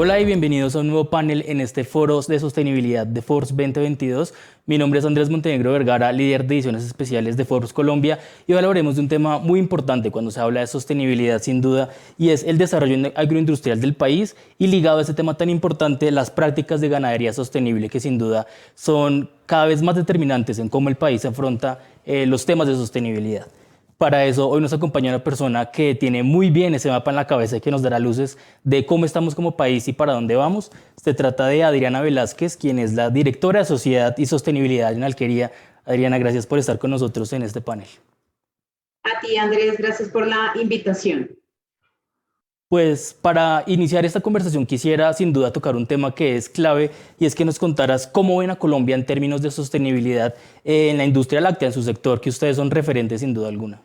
Hola y bienvenidos a un nuevo panel en este Foro de Sostenibilidad de Forbes 2022. Mi nombre es Andrés Montenegro Vergara, líder de ediciones especiales de Forbes Colombia, y hoy hablaremos de un tema muy importante cuando se habla de sostenibilidad sin duda, y es el desarrollo agroindustrial del país, y ligado a ese tema tan importante, las prácticas de ganadería sostenible, que sin duda son cada vez más determinantes en cómo el país afronta los temas de sostenibilidad. Para eso, hoy nos acompaña una persona que tiene muy bien ese mapa en la cabeza y que nos dará luces de cómo estamos como país y para dónde vamos. Se trata de Adriana Velázquez, quien es la directora de Sociedad y Sostenibilidad en Alquería. Adriana, gracias por estar con nosotros en este panel. A ti, Andrés, gracias por la invitación. Pues para iniciar esta conversación quisiera sin duda tocar un tema que es clave y es que nos contaras cómo ven a Colombia en términos de sostenibilidad en la industria láctea, en su sector, que ustedes son referentes sin duda alguna.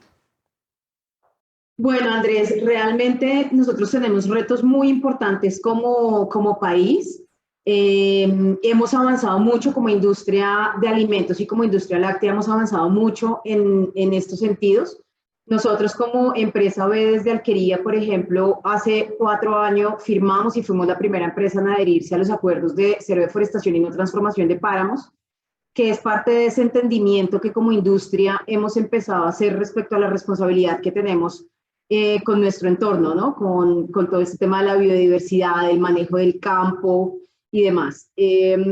Bueno, Andrés, realmente nosotros tenemos retos muy importantes como país. Hemos avanzado mucho como industria de alimentos y como industria láctea, hemos avanzado mucho en estos sentidos. Nosotros como empresa B desde Alquería, por ejemplo, hace 4 años firmamos y fuimos la primera empresa en adherirse a los acuerdos de cero deforestación y no transformación de páramos, que es parte de ese entendimiento que como industria hemos empezado a hacer respecto a la responsabilidad que tenemos con nuestro entorno, ¿no? Con todo este tema de la biodiversidad, el manejo del campo y demás.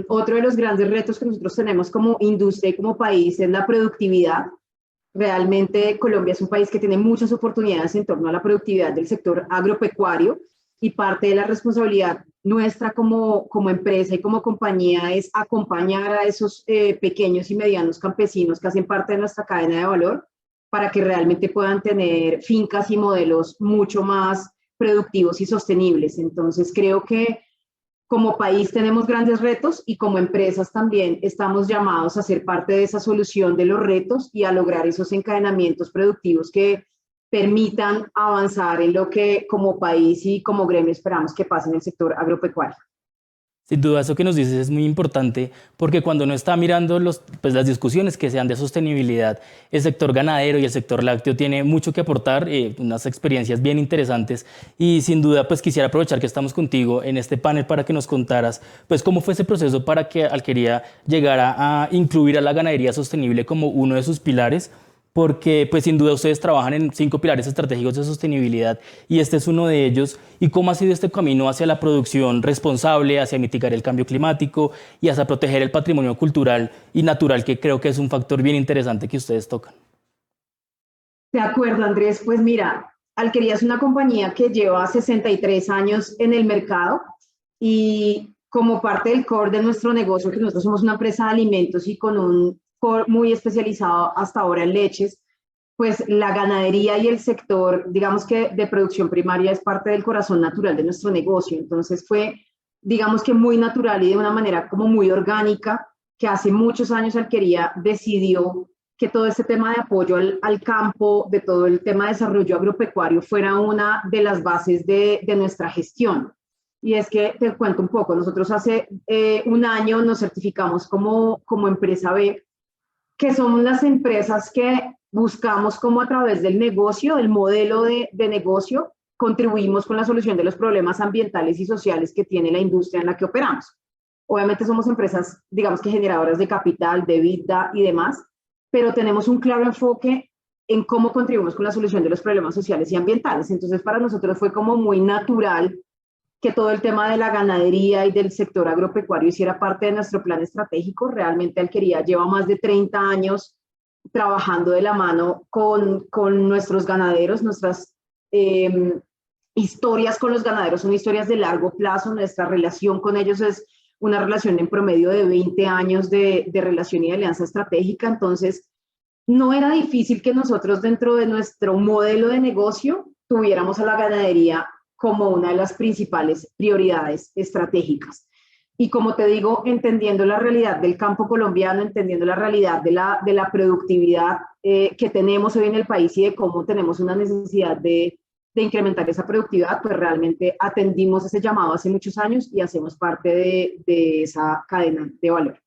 Otro de los grandes retos que nosotros tenemos como industria y como país es la productividad. Realmente Colombia es un país que tiene muchas oportunidades en torno a la productividad del sector agropecuario y parte de la responsabilidad nuestra como empresa y como compañía es acompañar a esos pequeños y medianos campesinos que hacen parte de nuestra cadena de valor para que realmente puedan tener fincas y modelos mucho más productivos y sostenibles. Entonces creo que como país tenemos grandes retos y como empresas también estamos llamados a ser parte de esa solución de los retos y a lograr esos encadenamientos productivos que permitan avanzar en lo que como país y como gremio esperamos que pase en el sector agropecuario. Sin duda, eso que nos dices es muy importante porque cuando uno está mirando las discusiones que sean de sostenibilidad, el sector ganadero y el sector lácteo tiene mucho que aportar, unas experiencias bien interesantes y sin duda pues quisiera aprovechar que estamos contigo en este panel para que nos contaras pues cómo fue ese proceso para que Alquería llegara a incluir a la ganadería sostenible como uno de sus pilares, porque pues sin duda ustedes trabajan en 5 pilares estratégicos de sostenibilidad y este es uno de ellos. ¿Y cómo ha sido este camino hacia la producción responsable, hacia mitigar el cambio climático y hacia proteger el patrimonio cultural y natural, que creo que es un factor bien interesante que ustedes tocan? De acuerdo, Andrés. Pues mira, Alquería es una compañía que lleva 63 años en el mercado y como parte del core de nuestro negocio, que nosotros somos una empresa de alimentos y con un core muy especializado hasta ahora en leches, pues la ganadería y el sector, digamos que de producción primaria es parte del corazón natural de nuestro negocio. Entonces fue, digamos que muy natural y de una manera como muy orgánica que hace muchos años Alquería decidió que todo este tema de apoyo al campo, de todo el tema de desarrollo agropecuario fuera una de las bases de nuestra gestión. Y es que te cuento un poco, nosotros hace un año nos certificamos como empresa B, que somos las empresas que buscamos como a través del negocio, del modelo de negocio, contribuimos con la solución de los problemas ambientales y sociales que tiene la industria en la que operamos. Obviamente somos empresas, digamos que generadoras de capital, de vida y demás, pero tenemos un claro enfoque en cómo contribuimos con la solución de los problemas sociales y ambientales. Entonces para nosotros fue como muy natural que todo el tema de la ganadería y del sector agropecuario hiciera parte de nuestro plan estratégico. Realmente Alquería lleva más de 30 años trabajando de la mano con nuestros ganaderos. Nuestras historias con los ganaderos son historias de largo plazo. Nuestra relación con ellos es una relación en promedio de 20 años de relación y de alianza estratégica. Entonces, no era difícil que nosotros dentro de nuestro modelo de negocio tuviéramos a la ganadería como una de las principales prioridades estratégicas. Y como te digo, entendiendo la realidad del campo colombiano, entendiendo la realidad de la productividad que tenemos hoy en el país y de cómo tenemos una necesidad de incrementar esa productividad, pues realmente atendimos ese llamado hace muchos años y hacemos parte de esa cadena de valor.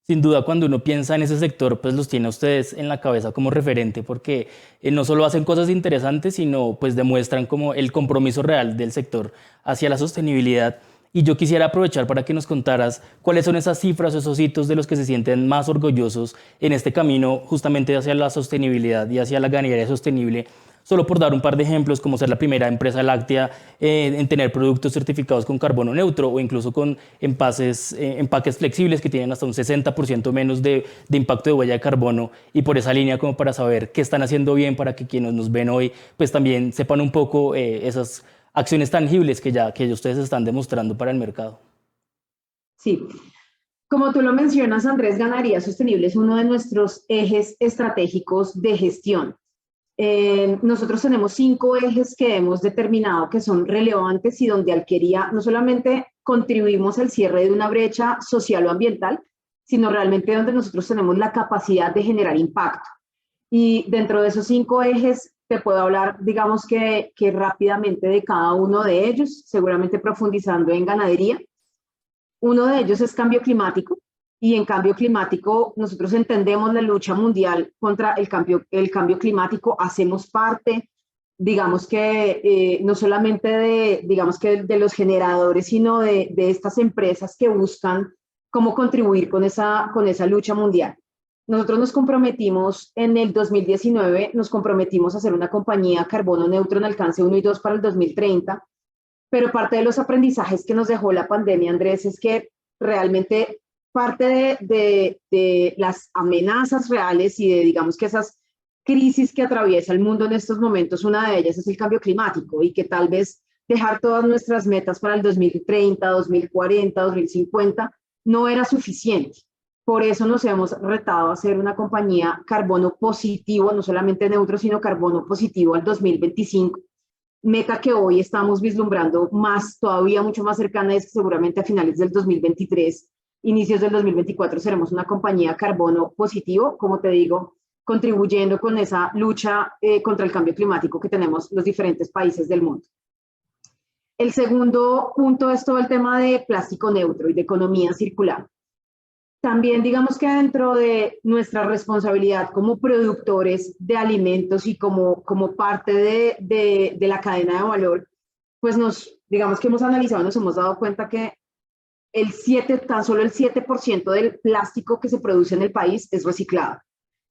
Sin duda, cuando uno piensa en ese sector, pues los tiene a ustedes en la cabeza como referente, porque no solo hacen cosas interesantes, sino pues demuestran como el compromiso real del sector hacia la sostenibilidad. Y yo quisiera aprovechar para que nos contaras cuáles son esas cifras o esos hitos de los que se sienten más orgullosos en este camino justamente hacia la sostenibilidad y hacia la ganadería sostenible. Solo por dar un par de ejemplos, como ser la primera empresa láctea en tener productos certificados con carbono neutro o incluso con empaques flexibles que tienen hasta un 60% menos de impacto de huella de carbono, y por esa línea como para saber qué están haciendo bien para que quienes nos ven hoy pues también sepan un poco esas acciones tangibles que ustedes están demostrando para el mercado. Sí, como tú lo mencionas, Andrés, ganadería sostenible es uno de nuestros ejes estratégicos de gestión. Nosotros tenemos 5 ejes que hemos determinado que son relevantes y donde Alquería no solamente contribuimos al cierre de una brecha social o ambiental, sino realmente donde nosotros tenemos la capacidad de generar impacto. Y dentro de esos 5 ejes te puedo hablar, digamos que rápidamente de cada uno de ellos, seguramente profundizando en ganadería. Uno de ellos es cambio climático, y en cambio climático nosotros entendemos la lucha mundial contra el cambio climático, hacemos parte, digamos que no solamente digamos que de los generadores, sino de estas empresas que buscan cómo contribuir con esa lucha mundial. Nosotros nos comprometimos en el 2019, nos comprometimos a ser una compañía carbono neutro en alcance 1 y 2 para el 2030, pero parte de los aprendizajes que nos dejó la pandemia, Andrés, es que realmente parte de las amenazas reales y de, digamos que esas crisis que atraviesa el mundo en estos momentos, una de ellas es el cambio climático, y que tal vez dejar todas nuestras metas para el 2030, 2040, 2050 no era suficiente. Por eso nos hemos retado a ser una compañía carbono positivo, no solamente neutro, sino carbono positivo al 2025. Meta que hoy estamos vislumbrando más, todavía mucho más cercana, es que seguramente a finales del 2023, inicios del 2024, seremos una compañía carbono positivo, como te digo, contribuyendo con esa lucha contra el cambio climático que tenemos los diferentes países del mundo. El segundo punto es todo el tema de plástico neutro y de economía circular. También digamos que dentro de nuestra responsabilidad como productores de alimentos y como parte de la cadena de valor, pues digamos que hemos analizado, nos hemos dado cuenta que tan solo el 7% del plástico que se produce en el país es reciclado.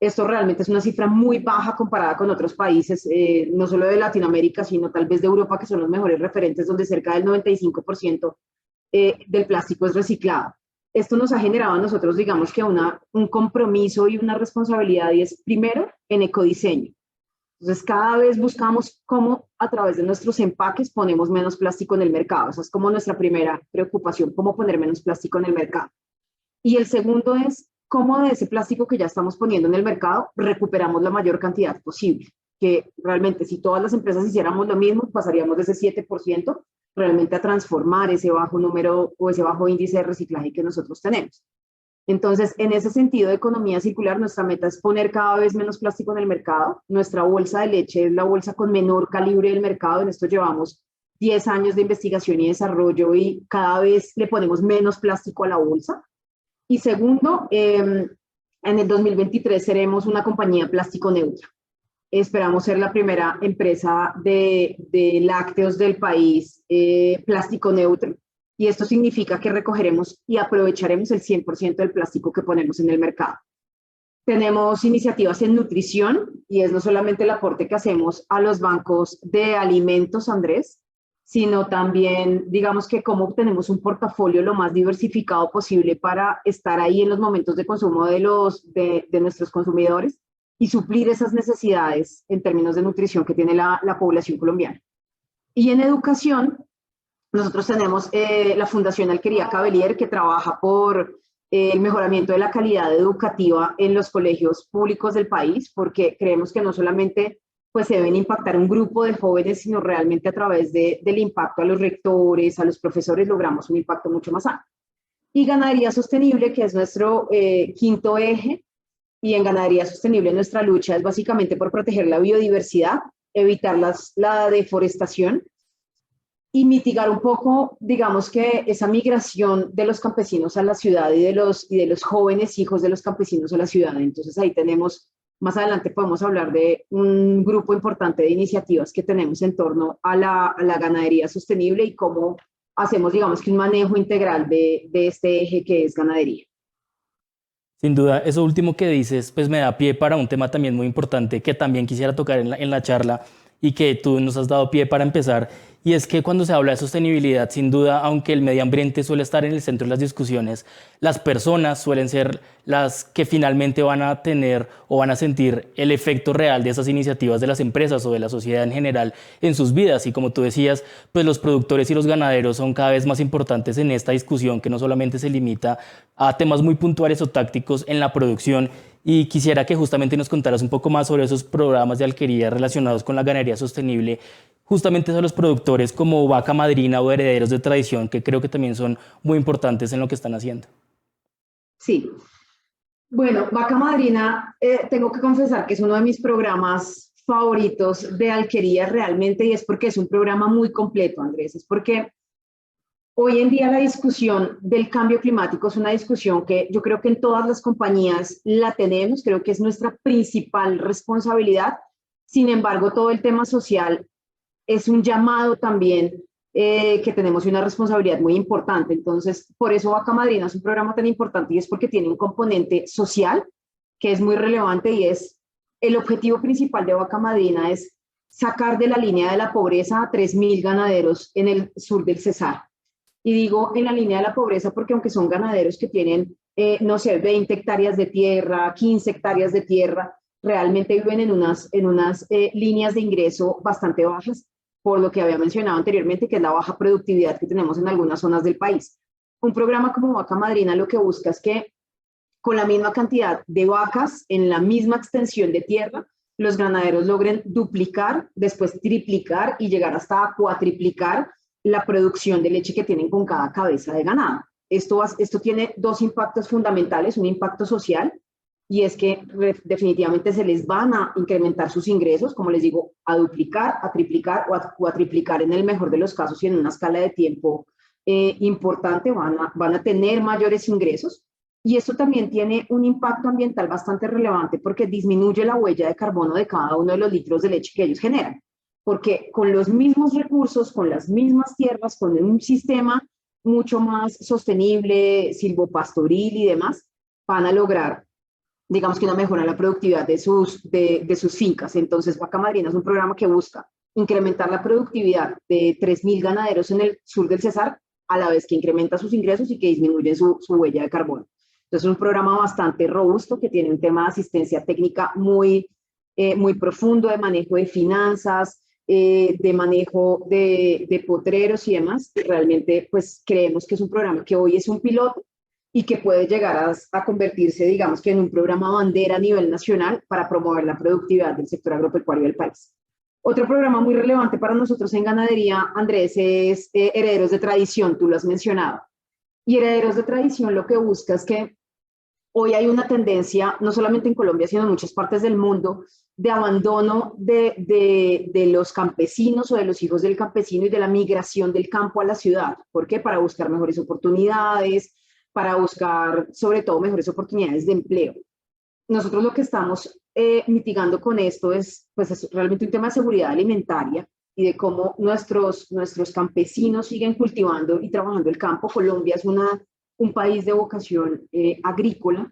Esto realmente es una cifra muy baja comparada con otros países, no solo de Latinoamérica, sino tal vez de Europa, que son los mejores referentes, donde cerca del 95% del plástico es reciclado. Esto nos ha generado a nosotros, digamos que un compromiso y una responsabilidad, y es primero en ecodiseño. Entonces, cada vez buscamos cómo a través de nuestros empaques ponemos menos plástico en el mercado. Esa es como nuestra primera preocupación, cómo poner menos plástico en el mercado. Y el segundo es cómo de ese plástico que ya estamos poniendo en el mercado recuperamos la mayor cantidad posible. Que realmente si todas las empresas hiciéramos lo mismo, pasaríamos de ese 7% realmente a transformar ese bajo número o ese bajo índice de reciclaje que nosotros tenemos. Entonces, en ese sentido de economía circular, nuestra meta es poner cada vez menos plástico en el mercado. Nuestra bolsa de leche es la bolsa con menor calibre del mercado. En esto llevamos 10 años de investigación y desarrollo, y cada vez le ponemos menos plástico a la bolsa. Y segundo, en el 2023 seremos una compañía plástico neutra. Esperamos ser la primera empresa de lácteos del país plástico neutro, y esto significa que recogeremos y aprovecharemos el 100% del plástico que ponemos en el mercado. Tenemos iniciativas en nutrición, y es no solamente el aporte que hacemos a los bancos de alimentos, Andrés, sino también, digamos que cómo tenemos un portafolio lo más diversificado posible para estar ahí en los momentos de consumo de nuestros consumidores y suplir esas necesidades en términos de nutrición que tiene la población colombiana. Y en educación, nosotros tenemos la Fundación Alquería Cavelier, que trabaja por el mejoramiento de la calidad educativa en los colegios públicos del país, porque creemos que no solamente pues, se deben impactar un grupo de jóvenes, sino realmente a través del impacto a los rectores, a los profesores, logramos un impacto mucho más amplio. Y ganadería sostenible, que es nuestro quinto eje, y en ganadería sostenible nuestra lucha es básicamente por proteger la biodiversidad, evitar la deforestación y mitigar un poco, digamos que esa migración de los campesinos a la ciudad y de los jóvenes hijos de los campesinos a la ciudad. Entonces ahí tenemos, más adelante podemos hablar de un grupo importante de iniciativas que tenemos en torno a la ganadería sostenible y cómo hacemos, digamos que un manejo integral de este eje que es ganadería. Sin duda, eso último que dices, pues me da pie para un tema también muy importante que también quisiera tocar en la charla y que tú nos has dado pie para empezar. Y es que cuando se habla de sostenibilidad, sin duda, aunque el medio ambiente suele estar en el centro de las discusiones, las personas suelen ser las que finalmente van a tener o van a sentir el efecto real de esas iniciativas de las empresas o de la sociedad en general en sus vidas. Y como tú decías, pues los productores y los ganaderos son cada vez más importantes en esta discusión que no solamente se limita a temas muy puntuales o tácticos en la producción. Y quisiera que justamente nos contaras un poco más sobre esos programas de alquería relacionados con la ganadería sostenible, justamente a los productores como Vaca Madrina o Herederos de Tradición, que creo que también son muy importantes en lo que están haciendo. Sí, bueno, Vaca Madrina, tengo que confesar que es uno de mis programas favoritos de alquería realmente, y es porque es un programa muy completo, Andrés. Es porque hoy en día la discusión del cambio climático es una discusión que yo creo que en todas las compañías la tenemos, creo que es nuestra principal responsabilidad. Sin embargo, todo el tema social es un llamado también que tenemos una responsabilidad muy importante. Entonces, por eso Vaca Madrina es un programa tan importante y es porque tiene un componente social que es muy relevante y es el objetivo principal de Vaca Madrina es sacar de la línea de la pobreza a 3.000 ganaderos en el sur del Cesar. Y digo en la línea de la pobreza porque aunque son ganaderos que tienen, no sé, 20 hectáreas de tierra, 15 hectáreas de tierra, realmente viven en unas líneas de ingreso bastante bajas, por lo que había mencionado anteriormente, que es la baja productividad que tenemos en algunas zonas del país. Un programa como Vaca Madrina lo que busca es que con la misma cantidad de vacas en la misma extensión de tierra, los ganaderos logren duplicar, después triplicar y llegar hasta cuatriplicar la producción de leche que tienen con cada cabeza de ganado. Esto tiene dos impactos fundamentales, un impacto social, y es que definitivamente se les van a incrementar sus ingresos, como les digo, a duplicar, a triplicar o a cuatriplicar en el mejor de los casos y en una escala de tiempo importante, van a tener mayores ingresos. Y esto también tiene un impacto ambiental bastante relevante porque disminuye la huella de carbono de cada uno de los litros de leche que ellos generan. Porque con los mismos recursos, con las mismas tierras, con un sistema mucho más sostenible, silvopastoril y demás, van a lograr, digamos que una mejora en la productividad de sus fincas. Entonces, Vaca Madrina es un programa que busca incrementar la productividad de 3.000 ganaderos en el sur del Cesar, a la vez que incrementa sus ingresos y que disminuye su huella de carbono. Entonces, es un programa bastante robusto que tiene un tema de asistencia técnica muy profundo, de manejo de finanzas, de manejo de potreros y demás. Y realmente, pues, creemos que es un programa que hoy es un piloto y que puede llegar a convertirse, digamos, que en un programa bandera a nivel nacional para promover la productividad del sector agropecuario del país. Otro programa muy relevante para nosotros en ganadería, Andrés, es Herederos de Tradición, tú lo has mencionado. Y Herederos de Tradición lo que busca es que hoy hay una tendencia, no solamente en Colombia, sino en muchas partes del mundo, de abandono de los campesinos o de los hijos del campesino y de la migración del campo a la ciudad. ¿Por qué? Para buscar mejores oportunidades, para buscar sobre todo mejores oportunidades de empleo. Nosotros lo que estamos mitigando con esto pues es realmente un tema de seguridad alimentaria y de cómo nuestros campesinos siguen cultivando y trabajando el campo. Colombia es un país de vocación agrícola,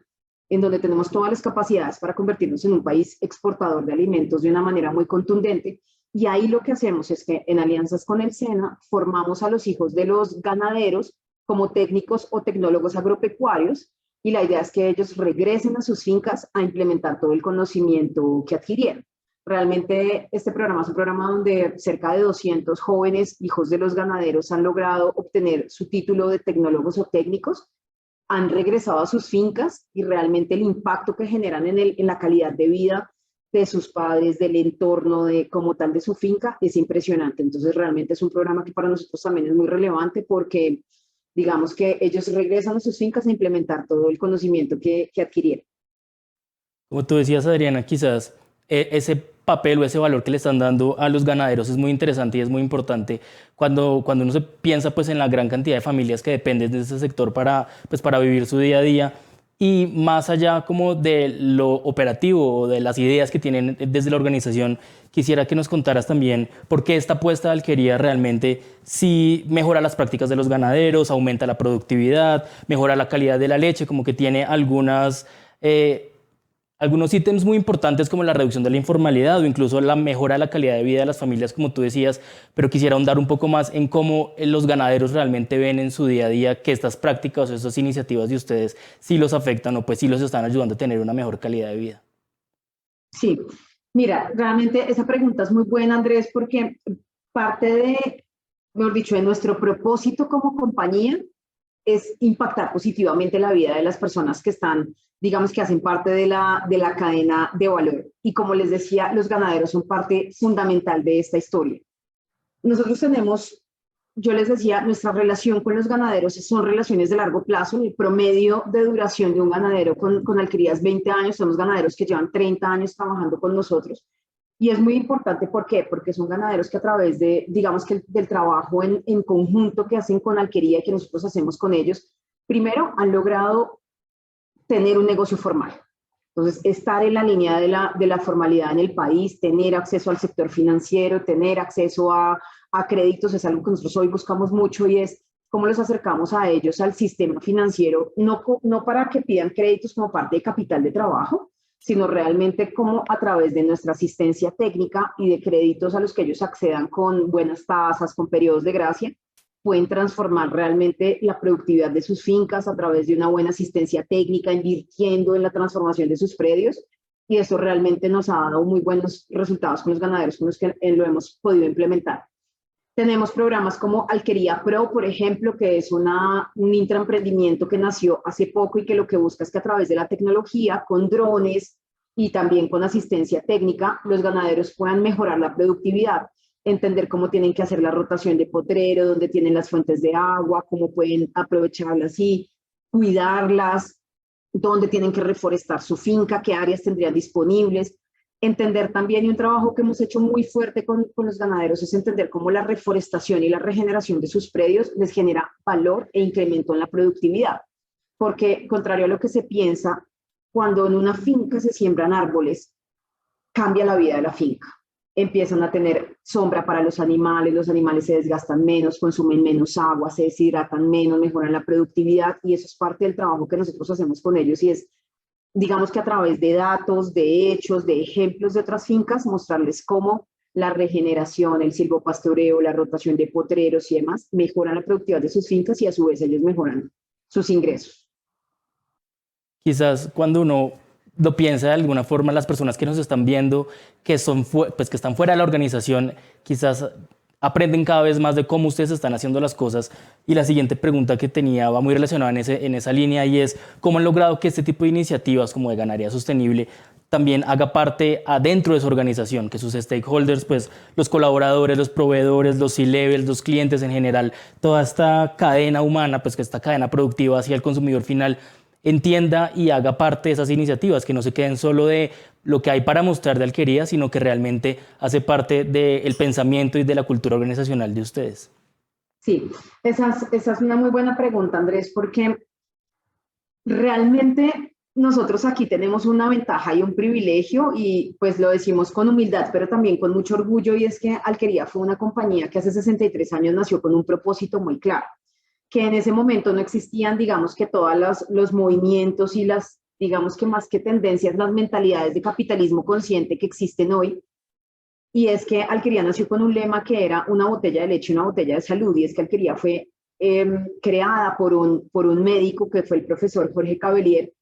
en donde tenemos todas las capacidades para convertirnos en un país exportador de alimentos de una manera muy contundente. Y ahí lo que hacemos es que en alianzas con el SENA formamos a los hijos de los ganaderos como técnicos o tecnólogos agropecuarios, y la idea es que ellos regresen a sus fincas a implementar todo el conocimiento que adquirieron. Realmente este programa es un programa donde cerca de 200 jóvenes hijos de los ganaderos han logrado obtener su título de tecnólogos o técnicos, han regresado a sus fincas y realmente el impacto que generan en la calidad de vida de sus padres, del entorno, de como tal de su finca, es impresionante. Entonces realmente es un programa que para nosotros también es muy relevante porque digamos que ellos regresan a sus fincas a implementar todo el conocimiento que adquirieron. Como tú decías, Adriana, quizás ese papel o ese valor que le están dando a los ganaderos es muy interesante y es muy importante cuando uno se piensa pues, en la gran cantidad de familias que dependen de ese sector para vivir su día a día. Y más allá como de lo operativo o de las ideas que tienen desde la organización, quisiera que nos contaras también por qué esta apuesta de Alquería realmente sí mejora las prácticas de los ganaderos, aumenta la productividad, mejora la calidad de la leche, como que tiene eh, algunos ítems muy importantes como la reducción de la informalidad o incluso la mejora de la calidad de vida de las familias, como tú decías, pero quisiera ahondar un poco más en cómo los ganaderos realmente ven en su día a día que estas prácticas o estas iniciativas de ustedes sí los afectan o pues sí los están ayudando a tener una mejor calidad de vida. Sí, mira, realmente esa pregunta es muy buena, Andrés, porque parte de, mejor dicho, de nuestro propósito como compañía es impactar positivamente la vida de las personas que están, digamos, que hacen parte de la cadena de valor. Y como les decía, los ganaderos son parte fundamental de esta historia. Nosotros tenemos, yo les decía, nuestra relación con los ganaderos son relaciones de largo plazo. El promedio de duración de un ganadero con Alquería es 20 años. Somos ganaderos que llevan 30 años trabajando con nosotros. Y es muy importante, ¿por qué? Porque son ganaderos que a través de, digamos que del trabajo en conjunto que hacen con Alquería y que nosotros hacemos con ellos, primero han logrado tener un negocio formal. Entonces, estar en la línea de la formalidad en el país, tener acceso al sector financiero, tener acceso a créditos es algo que nosotros hoy buscamos mucho y es cómo los acercamos a ellos al sistema financiero, no para que pidan créditos como parte de capital de trabajo, sino realmente como a través de nuestra asistencia técnica y de créditos a los que ellos accedan con buenas tasas, con periodos de gracia, pueden transformar realmente la productividad de sus fincas a través de una buena asistencia técnica, invirtiendo en la transformación de sus predios. Y eso realmente nos ha dado muy buenos resultados con los ganaderos con los que lo hemos podido implementar. Tenemos programas como Alquería Pro, por ejemplo, que es un intraemprendimiento que nació hace poco y que lo que busca es que a través de la tecnología, con drones y también con asistencia técnica, los ganaderos puedan mejorar la productividad, entender cómo tienen que hacer la rotación de potrero, dónde tienen las fuentes de agua, cómo pueden aprovecharlas y cuidarlas, dónde tienen que reforestar su finca, qué áreas tendrían disponibles. Entender también, y un trabajo que hemos hecho muy fuerte con los ganaderos, es entender cómo la reforestación y la regeneración de sus predios les genera valor e incremento en la productividad. Porque, contrario a lo que se piensa, cuando en una finca se siembran árboles, cambia la vida de la finca. Empiezan a tener sombra para los animales se desgastan menos, consumen menos agua, se deshidratan menos, mejoran la productividad y eso es parte del trabajo que nosotros hacemos con ellos y es, digamos que a través de datos, de hechos, de ejemplos de otras fincas, mostrarles cómo la regeneración, el silvopastoreo, la rotación de potreros y demás mejoran la productividad de sus fincas y a su vez ellos mejoran sus ingresos. Quizás cuando uno lo piensa de alguna forma, las personas que nos están viendo, pues que están fuera de la organización, quizás aprenden cada vez más de cómo ustedes están haciendo las cosas. Y la siguiente pregunta que tenía va muy relacionada en esa línea y es, ¿cómo han logrado que este tipo de iniciativas como de ganadería sostenible también haga parte adentro de su organización, que sus stakeholders, pues los colaboradores, los proveedores, los C-levels, los clientes en general, toda esta cadena humana, pues que esta cadena productiva hacia el consumidor final, entienda y haga parte de esas iniciativas, que no se queden solo de lo que hay para mostrar de Alquería, sino que realmente hace parte del pensamiento y de la cultura organizacional de ustedes? Sí, esa es una muy buena pregunta, Andrés, porque realmente nosotros aquí tenemos una ventaja y un privilegio y pues lo decimos con humildad, pero también con mucho orgullo y es que Alquería fue una compañía que hace 63 años nació con un propósito muy claro, que en ese momento no existían, digamos que todos los movimientos y las, digamos que más que tendencias, las mentalidades de capitalismo consciente que existen hoy. Y es que Alquería nació con un lema que era una botella de leche, una botella de salud, y es que Alquería fue creada por un médico que fue el profesor Jorge Cavelier,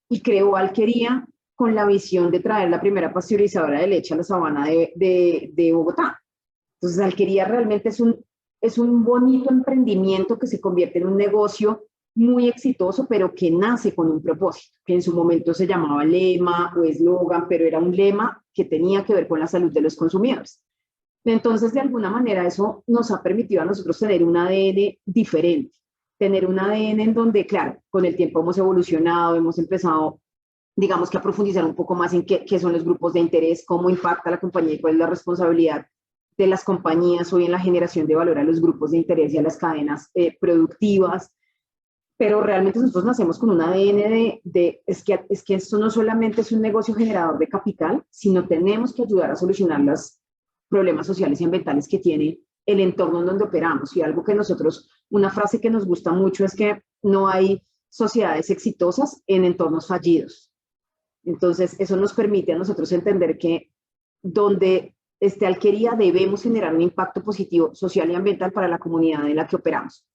y creó Alquería con la visión de traer la primera pasteurizadora de leche a la sabana de Bogotá. Entonces, Alquería realmente es un bonito emprendimiento que se convierte en un negocio muy exitoso, pero que nace con un propósito, que en su momento se llamaba lema o eslogan, pero era un lema que tenía que ver con la salud de los consumidores. Entonces, de alguna manera, eso nos ha permitido a nosotros tener un ADN diferente, tener un ADN en donde, claro, con el tiempo hemos evolucionado, hemos empezado, digamos que a profundizar un poco más en qué son los grupos de interés, cómo impacta la compañía y cuál es la responsabilidad de las compañías hoy en la generación de valor a los grupos de interés y a las cadenas productivas. pero realmente nosotros nacemos con un ADN es que esto no solamente es un negocio generador de capital, sino tenemos que ayudar a solucionar los problemas sociales y ambientales que tiene el entorno en donde operamos. Y algo que nosotros, una frase que nos gusta mucho es que no hay sociedades exitosas en entornos fallidos. Entonces, eso nos permite a nosotros entender que donde esté Alquería debemos generar un impacto positivo social y ambiental para la comunidad en la que operamos.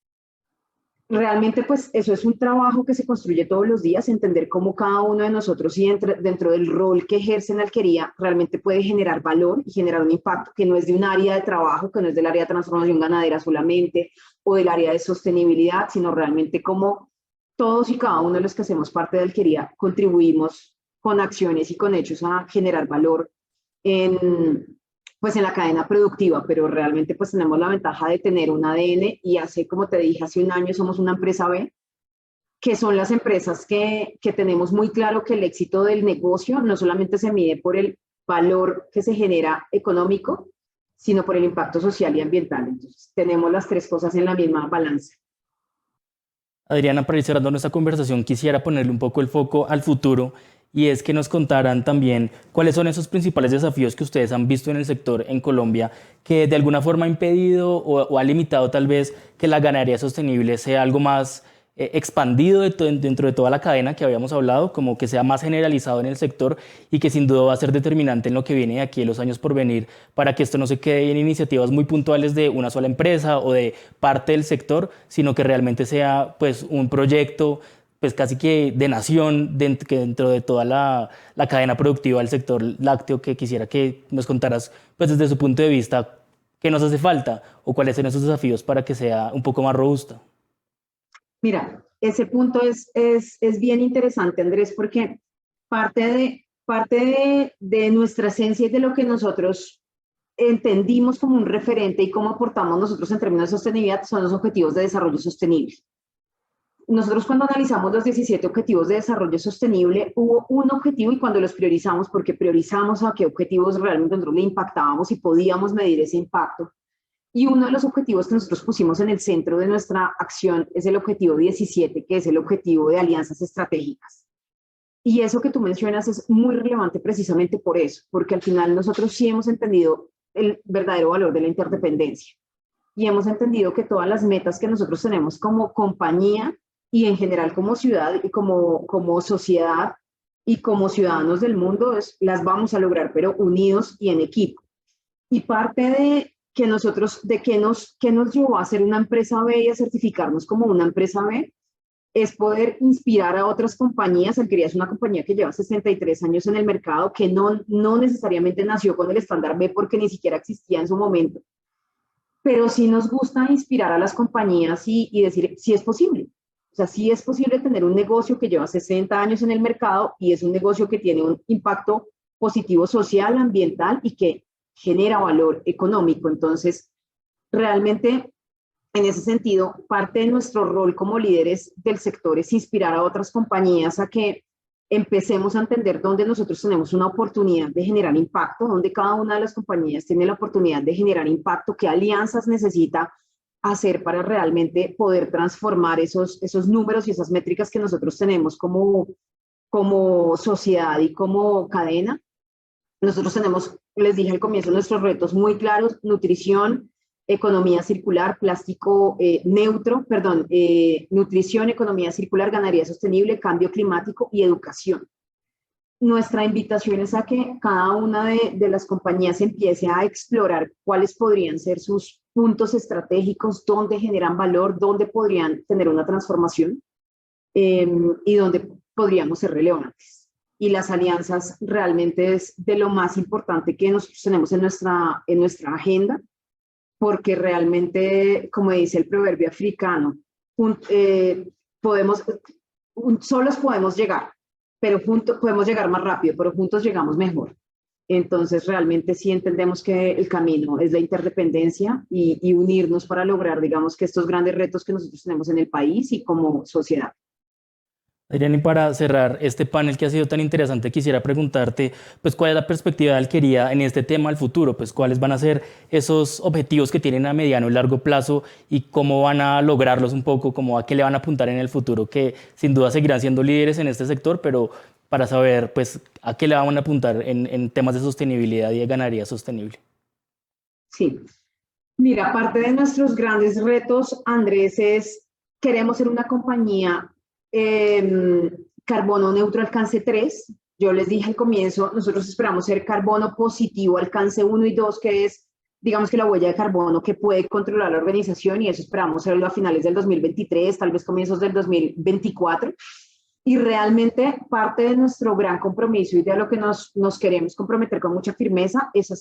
Realmente, pues eso es un trabajo que se construye todos los días, entender cómo cada uno de nosotros y dentro del rol que ejerce en Alquería realmente puede generar valor y generar un impacto que no es de un área de trabajo, que no es del área de transformación ganadera solamente o del área de sostenibilidad, sino realmente cómo todos y cada uno de los que hacemos parte de Alquería contribuimos con acciones y con hechos a generar valor en, pues en la cadena productiva, pero realmente pues tenemos la ventaja de tener un ADN y hace, como te dije, hace un año somos una empresa B, que son las empresas que tenemos muy claro que el éxito del negocio no solamente se mide por el valor que se genera económico, sino por el impacto social y ambiental. Entonces, tenemos las tres cosas en la misma balanza. Adriana, para ir cerrando nuestra conversación, quisiera ponerle un poco el foco al futuro y es que nos contaran también cuáles son esos principales desafíos que ustedes han visto en el sector en Colombia que de alguna forma ha impedido o ha limitado tal vez que la ganadería sostenible sea algo más expandido dentro de toda la cadena que habíamos hablado, como que sea más generalizado en el sector y que sin duda va a ser determinante en lo que viene de aquí en los años por venir para que esto no se quede en iniciativas muy puntuales de una sola empresa o de parte del sector, sino que realmente sea pues un proyecto pues casi que de nación que dentro de toda la cadena productiva del sector lácteo, que quisiera que nos contaras pues desde su punto de vista qué nos hace falta o cuáles son esos desafíos para que sea un poco más robusta. Mira, ese punto es bien interesante, Andrés, porque parte de nuestra esencia y de lo que nosotros entendimos como un referente y cómo aportamos nosotros en términos de sostenibilidad son los objetivos de desarrollo sostenible. Nosotros cuando analizamos los 17 objetivos de desarrollo sostenible, hubo un objetivo y cuando los priorizamos, porque priorizamos a qué objetivos realmente nosotros le impactábamos y podíamos medir ese impacto, y uno de los objetivos que nosotros pusimos en el centro de nuestra acción es el objetivo 17, que es el objetivo de alianzas estratégicas. Y eso que tú mencionas es muy relevante precisamente por eso, porque al final nosotros sí hemos entendido el verdadero valor de la interdependencia y hemos entendido que todas las metas que nosotros tenemos como compañía y en general como ciudad y como sociedad y como ciudadanos del mundo las vamos a lograr, pero unidos y en equipo. Y parte de que nosotros, de qué nos llevó a ser una empresa B y a certificarnos como una empresa B, es poder inspirar a otras compañías. Alquería es una compañía que lleva 63 años en el mercado, que no necesariamente nació con el estándar B porque ni siquiera existía en su momento, pero sí nos gusta inspirar a las compañías y decir si es posible. O sea, sí es posible tener un negocio que lleva 60 años en el mercado y es un negocio que tiene un impacto positivo social, ambiental y que genera valor económico. Entonces, realmente, en ese sentido, parte de nuestro rol como líderes del sector es inspirar a otras compañías a que empecemos a entender dónde nosotros tenemos una oportunidad de generar impacto, dónde cada una de las compañías tiene la oportunidad de generar impacto, qué alianzas necesita hacer para realmente poder transformar esos números y esas métricas que nosotros tenemos como sociedad y como cadena. Nosotros tenemos, les dije al comienzo, nuestros retos muy claros: nutrición, economía circular, plástico neutro, perdón, nutrición, economía circular, ganadería sostenible, cambio climático y educación. Nuestra invitación es a que cada una de las compañías empiece a explorar cuáles podrían ser sus puntos estratégicos, dónde generan valor, dónde podrían tener una transformación y dónde podríamos ser relevantes. Y las alianzas realmente es de lo más importante que nosotros tenemos en nuestra agenda, porque realmente, como dice el proverbio africano, solos podemos llegar, pero juntos podemos llegar más rápido, pero juntos llegamos mejor. Entonces, realmente sí entendemos que el camino es la interdependencia y unirnos para lograr, digamos, que estos grandes retos que nosotros tenemos en el país y como sociedad. Adrián, y para cerrar este panel que ha sido tan interesante, quisiera preguntarte, pues, ¿cuál es la perspectiva de Alquería en este tema al futuro? Pues, ¿cuáles van a ser esos objetivos que tienen a mediano y largo plazo y cómo van a lograrlos un poco, como a qué le van a apuntar en el futuro, que sin duda seguirán siendo líderes en este sector, pero para saber, pues, a qué le van a apuntar en temas de sostenibilidad y de ganadería sostenible? Sí. Mira, parte de nuestros grandes retos, Andrés, es queremos ser una compañía carbono neutro alcance 3. Yo les dije al comienzo, nosotros esperamos ser carbono positivo alcance 1 y 2, que es, digamos que la huella de carbono que puede controlar la organización, y eso esperamos serlo a finales del 2023, tal vez comienzos del 2024. Y realmente parte de nuestro gran compromiso y de lo que nos queremos comprometer con mucha firmeza es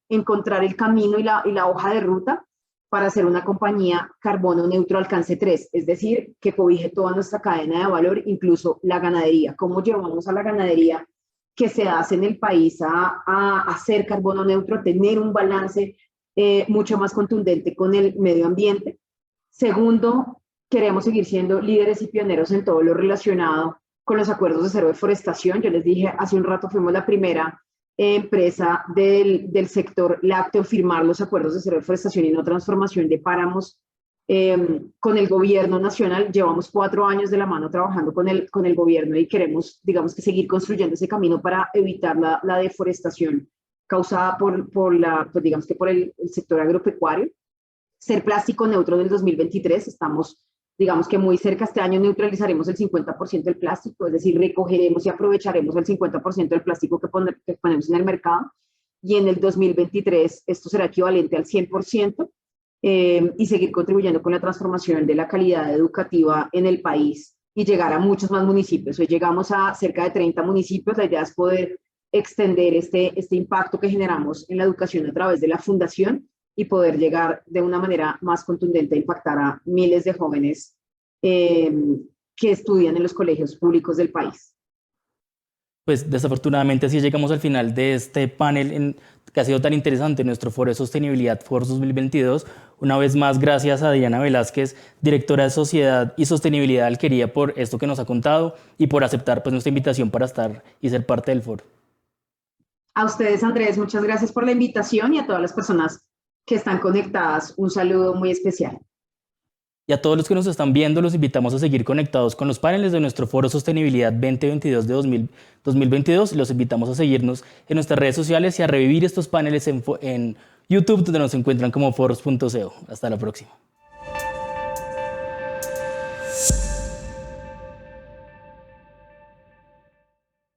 encontrar el camino y la hoja de ruta para ser una compañía carbono neutro alcance 3, es decir, que cobije toda nuestra cadena de valor, incluso la ganadería. ¿Cómo llevamos a la ganadería que se hace en el país a ser carbono neutro, tener un balance mucho más contundente con el medio ambiente? Segundo, queremos seguir siendo líderes y pioneros en todo lo relacionado con los acuerdos de cero deforestación. Yo les dije hace un rato, fuimos la primera empresa del sector lácteo en firmar los acuerdos de cero deforestación y no transformación de páramos con el gobierno nacional. Llevamos 4 años de la mano trabajando con el gobierno y queremos, digamos, que seguir construyendo ese camino para evitar la deforestación causada pues digamos que por el sector agropecuario. Ser plástico neutro del 2023, estamos, digamos que muy cerca. Este año neutralizaremos el 50% del plástico, es decir, recogeremos y aprovecharemos el 50% del plástico que ponemos en el mercado, y en el 2023 esto será equivalente al 100%, y seguir contribuyendo con la transformación de la calidad educativa en el país y llegar a muchos más municipios. Hoy llegamos a cerca de 30 municipios, la idea es poder extender este impacto que generamos en la educación a través de la fundación y poder llegar de una manera más contundente a impactar a miles de jóvenes eh, que estudian en los colegios públicos del país. Pues desafortunadamente así llegamos al final de este panel que ha sido tan interesante, nuestro foro de sostenibilidad FORS 2022. Una vez más, gracias a Diana Velázquez, directora de Sociedad y Sostenibilidad de Alquería, por esto que nos ha contado y por aceptar, pues, nuestra invitación para estar y ser parte del foro. A ustedes, Andrés, muchas gracias por la invitación, y a todas las personas que están conectadas, un saludo muy especial. Y a todos los que nos están viendo, los invitamos a seguir conectados con los paneles de nuestro Foro Sostenibilidad 2022 de 2022. Los invitamos a seguirnos en nuestras redes sociales y a revivir estos paneles en YouTube, donde nos encuentran como foros.co. Hasta la próxima.